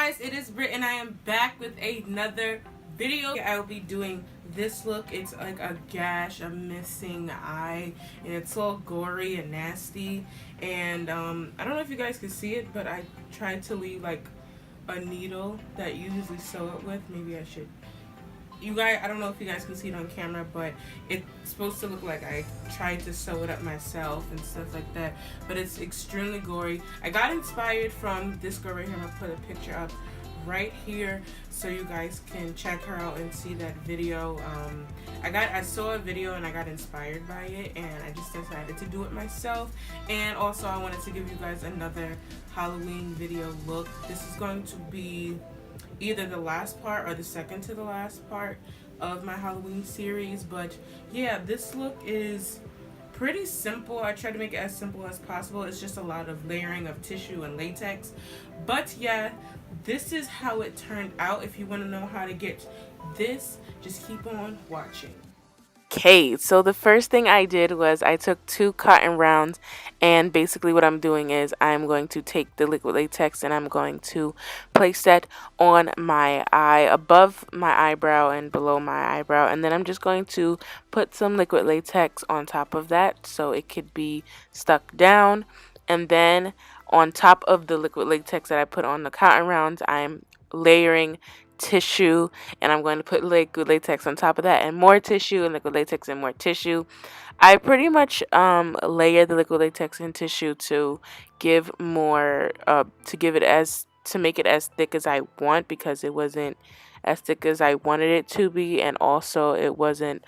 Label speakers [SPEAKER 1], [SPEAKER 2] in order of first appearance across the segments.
[SPEAKER 1] guys, it is Britt and I am back with another video. I will be doing this look. It's like a gash, a missing eye, and it's all gory and nasty. And I don't know if you guys can see it, but I tried to leave like a needle that you usually sew it with. Maybe I should. You guys, I don't know if you guys can see it on camera, but it's supposed to look like I tried to sew it up myself and stuff like that, but it's extremely gory. I got inspired from this girl right here. I'm gonna put a picture up right here so you guys can check her out and see that video. I saw a video and I got inspired by it, and I just decided to do it myself. And also I wanted to give you guys another Halloween video look. This is going to be either the last part or the second to the last part of my Halloween series. But yeah, this look is pretty simple. I tried to make it as simple as possible. It's just a lot of layering of tissue and latex. But yeah, this is how it turned out. If you want to know how to get this, just keep on watching.
[SPEAKER 2] Okay, so the first thing I did was I took 2 cotton rounds, and basically what I'm doing is I'm going to take the liquid latex and I'm going to place that on my eye, above my eyebrow and below my eyebrow, and then I'm just going to put some liquid latex on top of that so it could be stuck down. And then on top of the liquid latex that I put on the cotton rounds, I'm layering tissue, and I'm going to put liquid latex on top of that, and more tissue, and liquid latex and more tissue. I pretty much layer the liquid latex and tissue to give more to make it as thick as I want, because it wasn't as thick as I wanted it to be, and also it wasn't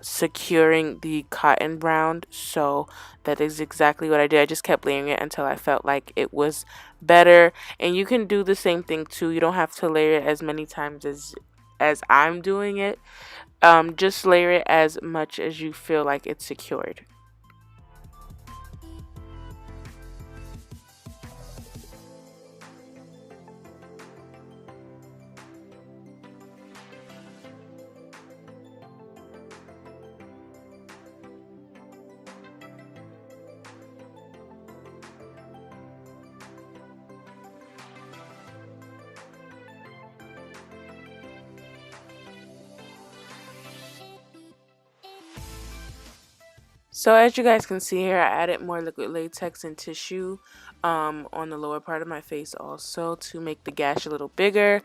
[SPEAKER 2] securing the cotton round. So that is exactly what I did. I just kept layering it until I felt like it was better. And you can do the same thing too. You don't have to layer it as many times as I'm doing it. Just layer it as much as you feel like it's secured. So as you guys can see here, I added more liquid latex and tissue on the lower part of my face also to make the gash a little bigger.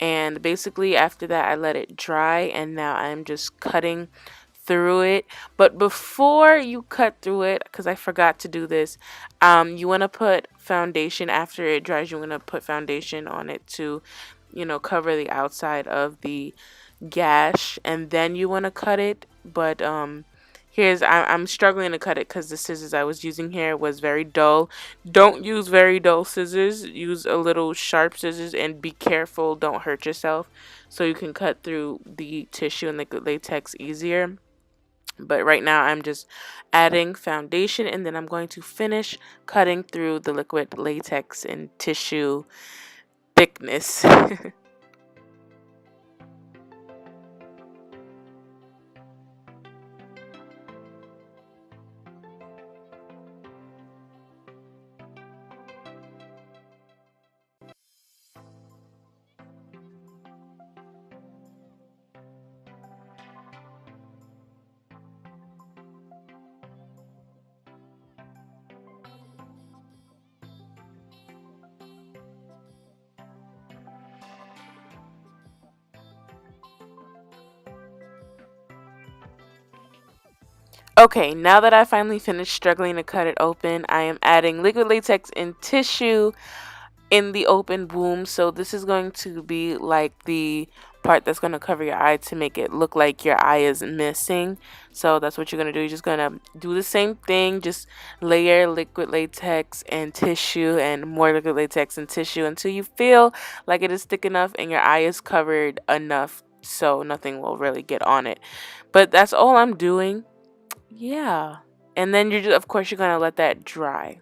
[SPEAKER 2] And basically after that I let it dry, and now I'm just cutting through it. But before you cut through it, because I forgot to do this, you want to put foundation after it dries. You want to put foundation on it to, cover the outside of the gash, and then you want to cut it. But I'm struggling to cut it because the scissors I was using here was very dull. Don't use very dull scissors. Use a little sharp scissors, and be careful. Don't hurt yourself, so you can cut through the tissue and liquid latex easier. But right now I'm just adding foundation, and then I'm going to finish cutting through the liquid latex and tissue thickness. Okay, now that I finally finished struggling to cut it open, I am adding liquid latex and tissue in the open wound. So this is going to be like the part that's going to cover your eye to make it look like your eye is missing. So that's what you're going to do. You're just going to do the same thing, just layer liquid latex and tissue and more liquid latex and tissue until you feel like it is thick enough and your eye is covered enough so nothing will really get on it. But that's all I'm doing. Yeah. And then of course you're going to let that dry.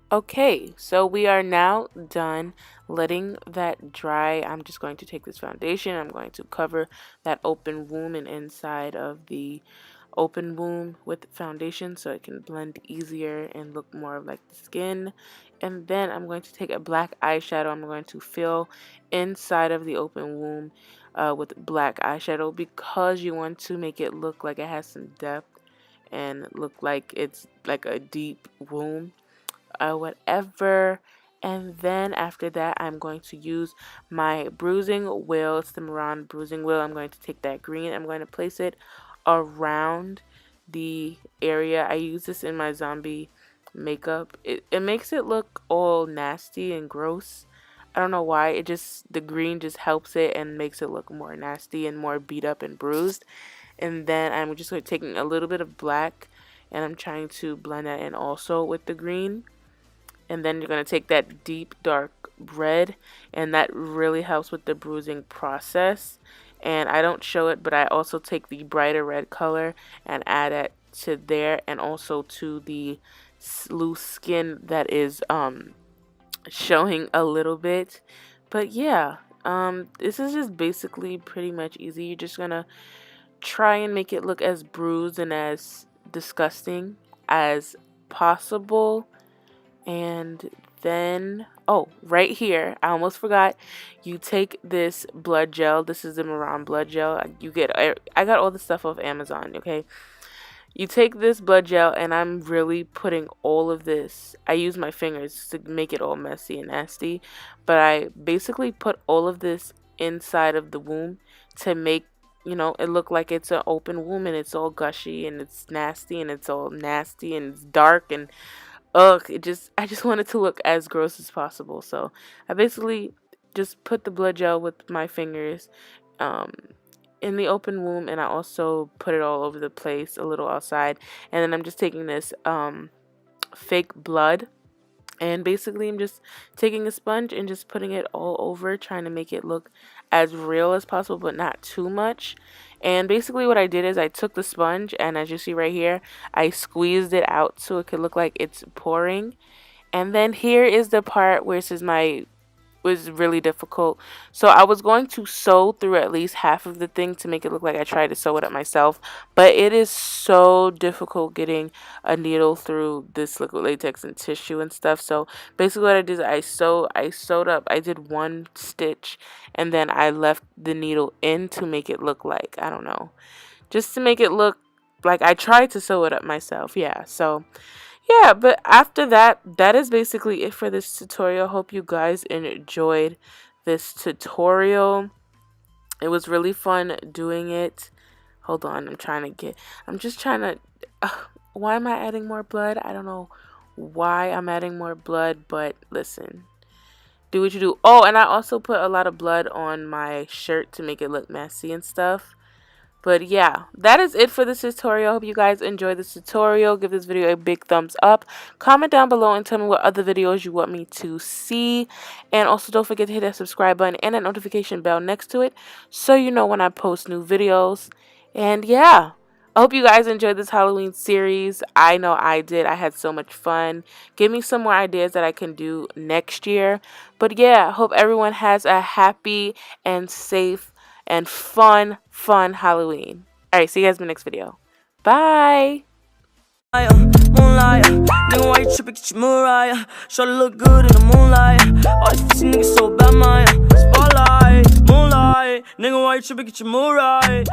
[SPEAKER 2] Okay, so we are now done letting that dry. I'm just going to take this foundation. I'm going to cover that open wound and inside of the open wound with foundation so it can blend easier and look more like the skin. And then I'm going to take a black eyeshadow. I'm going to fill inside of the open wound with black eyeshadow because you want to make it look like it has some depth and look like it's like a deep wound, whatever. And then after that, I'm going to use my bruising wheel. It's the Mehron bruising wheel. I'm going to take that green. I'm going to place it around the area. I use this in my zombie makeup. It makes it look all nasty and gross. I don't know why. The green just helps it and makes it look more nasty and more beat up and bruised. And then I'm just like taking a little bit of black and I'm trying to blend that in also with the green. And then you're going to take that deep dark red, and that really helps with the bruising process. And I don't show it, but I also take the brighter red color and add it to there and also to the loose skin that is showing a little bit. But yeah, this is just basically pretty much easy. You're just going to try and make it look as bruised and as disgusting as possible. And then, oh, right here, I almost forgot, you take this blood gel. This is the Mehron blood gel. I got all the stuff off Amazon, okay? You take this blood gel, and I'm really putting all of this. I use my fingers to make it all messy and nasty, but I basically put all of this inside of the wound to make, it look like it's an open wound, and it's all gushy, and it's nasty, and it's all nasty, and it's dark, and ugh, I just want it to look as gross as possible. So I basically just put the blood gel with my fingers in the open wound, and I also put it all over the place, a little outside. And then I'm just taking this fake blood, and basically I'm just taking a sponge and just putting it all over, trying to make it look as real as possible, but not too much. And basically what I did is I took the sponge, and as you see right here, I squeezed it out so it could look like it's pouring. And then here is the part where it says was really difficult. So I was going to sew through at least half of the thing to make it look like I tried to sew it up myself, but it is so difficult getting a needle through this liquid latex and tissue and stuff. So basically what I did is I sewed up, I did one stitch, and then I left the needle in to make it look like, I don't know, just to make it look like I tried to sew it up myself. Yeah, so yeah, but after that, that is basically it for this tutorial. Hope you guys enjoyed this tutorial. It was really fun doing it. Hold on, I'm just trying to, why am I adding more blood? I don't know why I'm adding more blood, but listen, do what you do. Oh, and I also put a lot of blood on my shirt to make it look messy and stuff. But yeah, that is it for this tutorial. Hope you guys enjoyed this tutorial. Give this video a big thumbs up. Comment down below and tell me what other videos you want me to see. And also don't forget to hit that subscribe button and that notification bell next to it so you know when I post new videos. And yeah, I hope you guys enjoyed this Halloween series. I know I did. I had so much fun. Give me some more ideas that I can do next year. But yeah, hope everyone has a happy and safe and fun Halloween. Alright, see you guys in the next video. Bye! Moonlight, nigga, why you tripping, get your Mariah? Shorty look good in the moonlight. All these pussy niggas so bad, my spotlight. Moonlight, nigga, why you tripping, get your Mariah?